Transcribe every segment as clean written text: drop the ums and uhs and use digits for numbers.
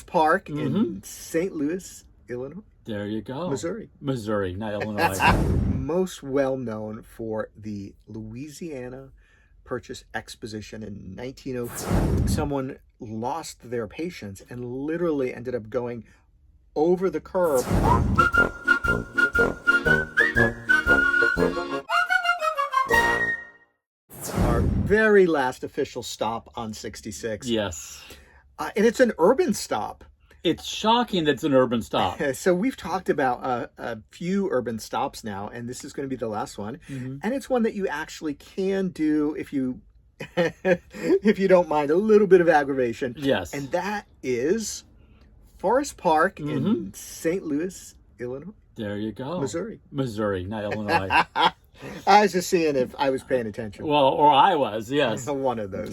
Forest Park in St. Louis, Illinois. There you go. Missouri, not Illinois. Most well known for the Louisiana Purchase Exposition in 1904. Someone lost their patience and literally ended up going over the curb. Our very last official stop on 66. Yes. And it's an urban stop. It's shocking that it's an urban stop. So we've talked about a few urban stops now, and this is going to be the last one. And it's one that you actually can do if you if you don't mind a little bit of aggravation. Yes. And that is Forest Park in St. Louis, Illinois. There you go. Missouri, not Illinois. I was just seeing if I was paying attention. Well, or I was, yes. One of those.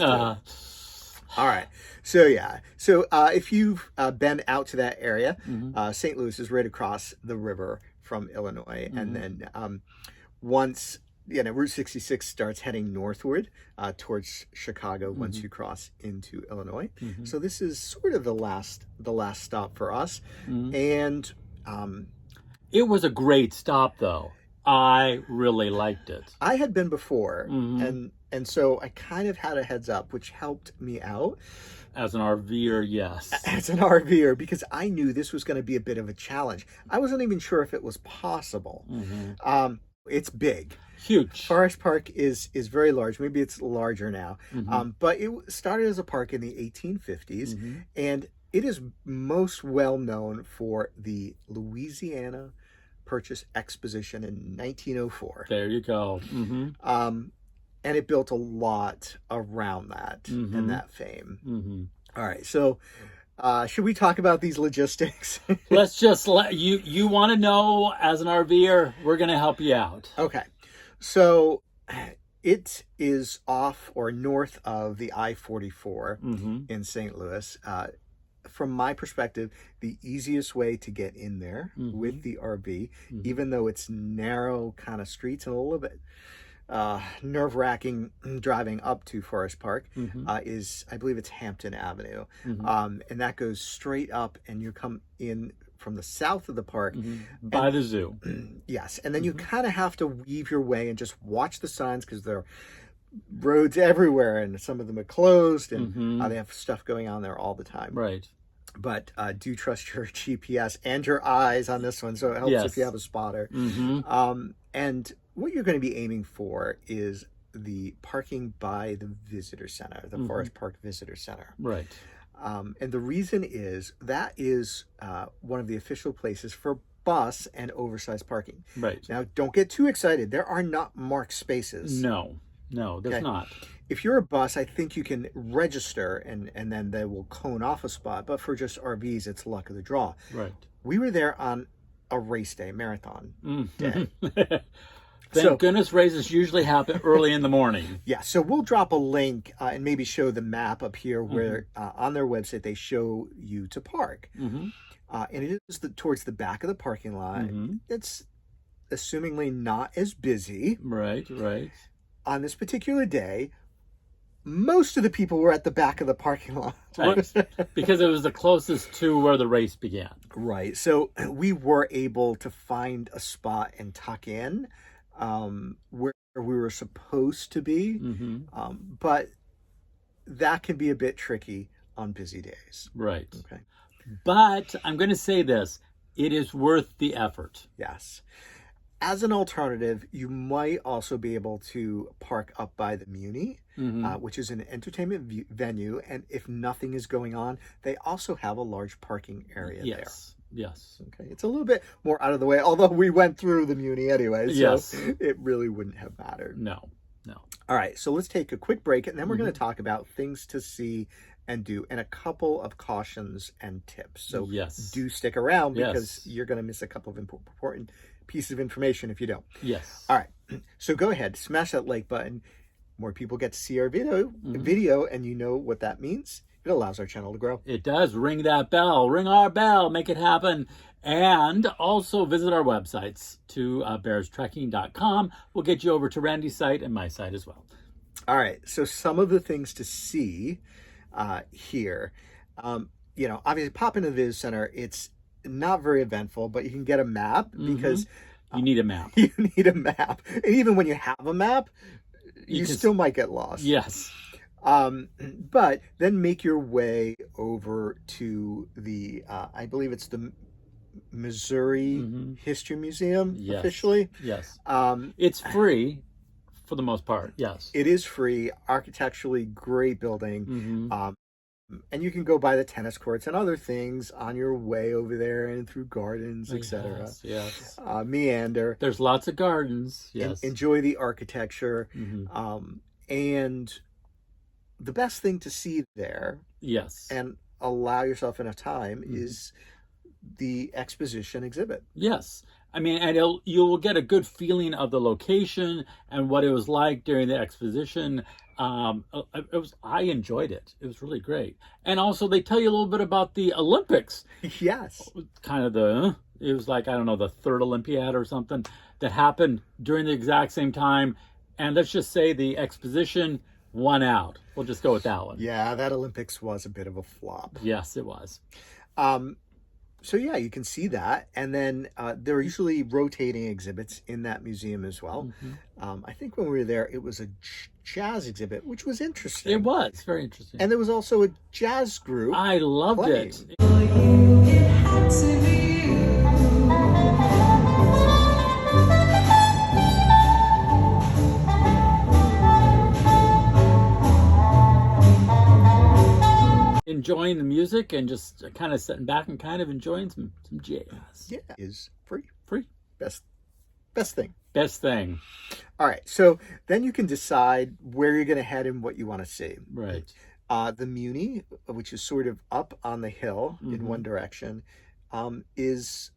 All right. So, yeah. So, if you've been out to that area, St. Louis is right across the river from Illinois. And then once, Route 66 starts heading northward towards Chicago once you cross into Illinois. So this is sort of the last stop for us. And it was a great stop, though. I really liked it. I had been before, and so I kind of had a heads up, which helped me out. As an RVer, yes. As an RVer, because I knew this was going to be a bit of a challenge. I wasn't even sure if it was possible. It's big. Huge. Forest Park is very large. Maybe it's larger now. But it started as a park in the 1850s, and it is most well known for the Louisiana Purchase Exposition in 1904. There you go. And it built a lot around that and that fame. All right, so should we talk about these logistics? Let's just let you want to know as an RVer, we're going to help you out. Okay, so it is off or north of the I-44 in St. Louis. From my perspective, the easiest way to get in there with the RV, even though it's narrow kind of streets and a little bit nerve-wracking driving up to Forest Park, is, I believe it's Hampton Avenue. And that goes straight up, and you come in from the south of the park. By the zoo. Yes, and then you kind of have to weave your way and just watch the signs, because there are roads everywhere, and some of them are closed, and they have stuff going on there all the time. Right. But do trust your GPS and your eyes on this one, so it helps if you have a spotter. And what you're going to be aiming for is the parking by the visitor center, the Forest Park Visitor Center. Right. And the reason is that is one of the official places for bus and oversized parking. Right. Now, don't get too excited. There are not marked spaces. No, there's not. If you're a bus, I think you can register and then they will cone off a spot. But for just RVs, it's luck of the draw. Right. We were there on a race day, marathon day. Thank goodness races usually happen early in the morning. Yeah, so we'll drop a link and maybe show the map up here where on their website they show you to park. And it is towards the back of the parking lot. It's assumingly not as busy. Right. On this particular day, most of the people were at the back of the parking lot. Right. Because it was the closest to where the race began. Right. So we were able to find a spot and tuck in where we were supposed to be. But that can be a bit tricky on busy days. Right. Okay. But I'm going to say this. It is worth the effort. Yes. As an alternative, you might also be able to park up by the Muni, which is an entertainment venue. And if nothing is going on, they also have a large parking area there. Yes. Okay. It's a little bit more out of the way, although we went through the Muni anyway, so it really wouldn't have mattered. No. All right. So let's take a quick break, and then we're going to talk about things to see and do, and a couple of cautions and tips. So do stick around, because you're going to miss a couple of important piece of information if you don't. Yes. All right. So go ahead, smash that like button. More people get to see our video, and you know what that means. It allows our channel to grow. It does. Ring that bell. Ring our bell. Make it happen. And also visit our websites, twobearstrekking.com. We'll get you over to Randy's site and my site as well. All right. So some of the things to see here. obviously pop into the visitor center. It's not very eventful, but you can get a map because you need a map. you need a map. And even when you have a map, you can still might get lost. Yes. But then make your way over to the, I believe it's the Missouri History Museum, Yes. officially. Yes. It's free for the most part. Yes. It is free, architecturally great building. And you can go by the tennis courts and other things on your way over there and through gardens, etc. Yes. Meander. There's lots of gardens. Yes. Enjoy the architecture. And the best thing to see there, yes, and allow yourself enough time, is the exposition exhibit. Yes. I mean, and you will get a good feeling of the location and what it was like during the exposition. I enjoyed it. It was really great. And also they tell you a little bit about the Olympics. Yes. Kind of it was like, I don't know, the third Olympiad or something that happened during the exact same time. And let's just say the exposition won out. We'll just go with that one. Yeah, that Olympics was a bit of a flop. Yes, it was. So yeah, you can see that, and then there are usually rotating exhibits in that museum as well. I think when we were there, it was a jazz exhibit, which was interesting. It was very interesting, and there was also a jazz group. I loved it. Enjoying the music and just kind of sitting back and kind of enjoying some jazz. Yeah, is free. Best thing. Best thing. All right, so then you can decide where you're going to head and what you want to see. Right. The Muni, which is sort of up on the hill in one direction, is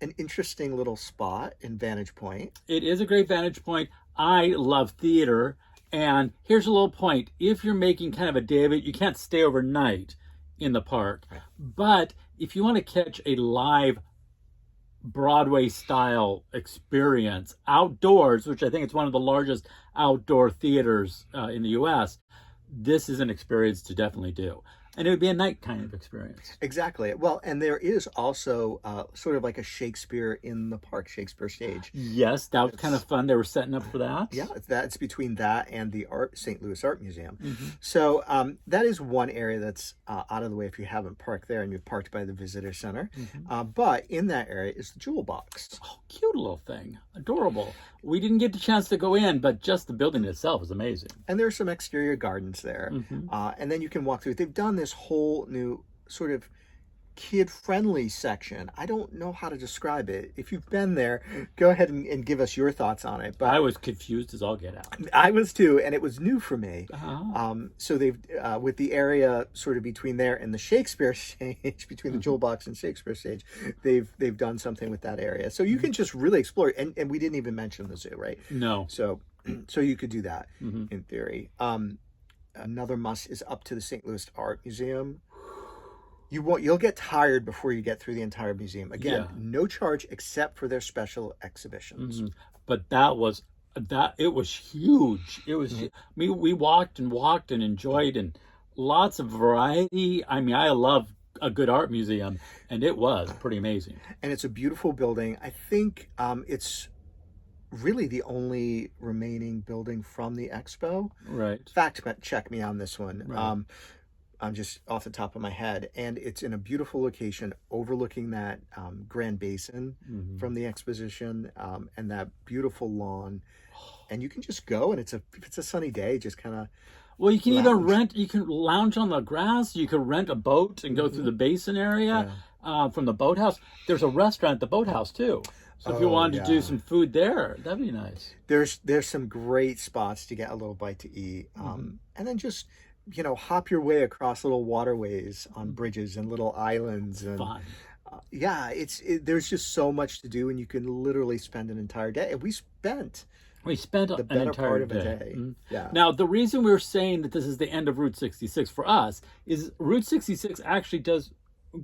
an interesting little spot and vantage point. It is a great vantage point. I love theater. And here's a little point. If you're making kind of a day of it, you can't stay overnight in the park. Right. But if you want to catch a live Broadway-style experience outdoors, which I think is one of the largest outdoor theaters in the U.S., this is an experience to definitely do. And it would be a night kind of experience. Exactly. Well, and there is also sort of like a Shakespeare in the park, Shakespeare stage. Yes, that was kind of fun. They were setting up for that. Yeah, it's between that and the St. Louis Art Museum. So that is one area that's out of the way if you haven't parked there and you've parked by the visitor center. But in that area is the Jewel Box. Oh, cute little thing. Adorable. We didn't get the chance to go in, but just the building itself is amazing. And there's some exterior gardens there. And then you can walk through. They've done this whole new sort of kid-friendly section. I don't know how to describe it. If you've been there, go ahead and give us your thoughts on it. But I was confused as all get out. I was too, and it was new for me. So they've, with the area sort of between there and the Shakespeare stage, between the Jewel Box and Shakespeare stage, they've done something with that area. So you can just really explore it. And we didn't even mention the zoo, right? No. So you could do that in theory. Another must is up to the St. Louis Art Museum. You'll get tired before you get through the entire museum. Again, no charge except for their special exhibitions. But it was huge. It was. I mean, we walked and enjoyed, and lots of variety. I mean, I love a good art museum, and it was pretty amazing. And it's a beautiful building. I think it's really the only remaining building from the expo. Right. Fact check me on this one. Right. I'm just off the top of my head, and it's in a beautiful location overlooking that Grand Basin from the exposition, and that beautiful lawn. And you can just go, and if it's a sunny day, just kind of. Well, you can you can lounge on the grass. You can rent a boat and go through the basin area from the boathouse. There's a restaurant at the boathouse too. So if you wanted to do some food there, that'd be nice. There's some great spots to get a little bite to eat, and then just hop your way across little waterways on bridges and little islands. And fun. There's just so much to do, and you can literally spend an entire day. And we spent the better part of a day. Yeah. Now, the reason we're saying that this is the end of Route 66 for us is Route 66 actually does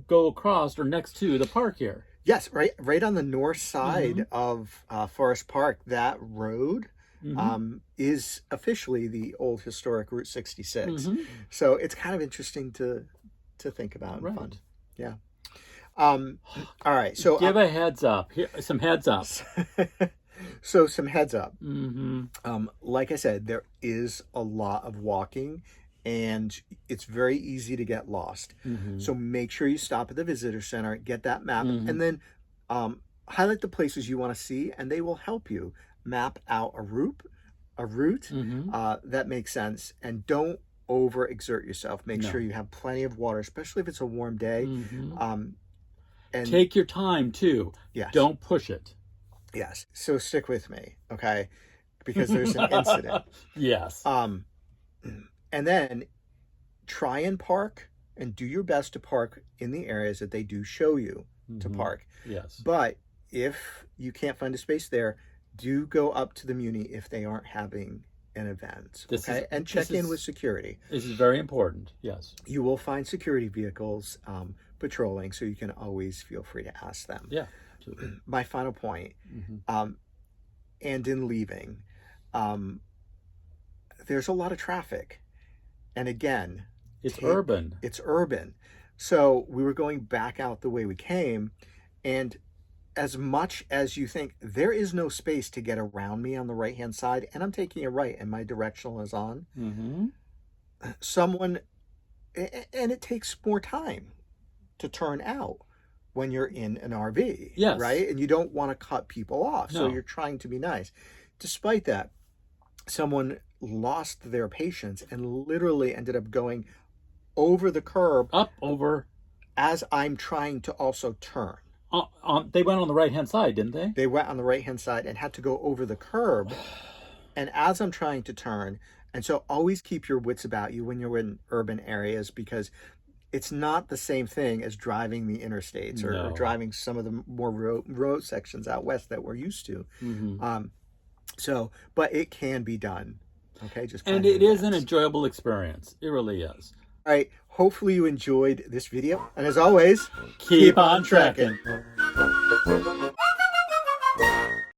go across or next to the park here. Yes, right on the north side of Forest Park. That road is officially the old historic Route 66. So it's kind of interesting to to think about and Right. fun. Yeah. All right. So give a heads up. Here, some heads up. so some heads up. Mm-hmm. Like I said, there is a lot of walking, and it's very easy to get lost. Mm-hmm. So make sure you stop at the visitor center, get that map, Mhm. and then highlight the places you want to see, and they will help you map out a route Mm-hmm. that makes sense. And don't overexert yourself. Make No. sure you have plenty of water, especially if it's a warm day. Mm-hmm. And Take your time too. yes, Don't push it. yes. So stick with me, okay? Because there's an incident. Yes. And then try and park, and do your best to park in the areas that they do show you to Mhm. park. Yes. But if you can't find a space there, do go up to the Muni if they aren't having an event. And check in with security. This is very important. Yes. You will find security vehicles patrolling, so you can always feel free to ask them. Yeah. Absolutely. My final point, Mm-hmm. and in leaving, there's a lot of traffic. And again, It's urban. It's urban. So we were going back out the way we came, and as much as you think there is no space to get around me on the right-hand side, and I'm taking a right and my directional is on, Mm-hmm. and it takes more time to turn out when you're in an RV, Yes. right? And you don't want to cut people off, so No. you're trying to be nice. Despite that, someone lost their patience and literally ended up going over the curb Up, over. as I'm trying to also turn. They went on the right-hand side, didn't they? They went on the right-hand side and had to go over the curb. And as I'm trying to turn, and so always keep your wits about you when you're in urban areas, because it's not the same thing as driving the interstates or No. driving some of the more road sections out west that we're used to. Mm-hmm. But it can be done. Okay, just And plan it in is an advance. enjoyable experience. It really is. All right. Hopefully you enjoyed this video, and as always, Keep on trekking.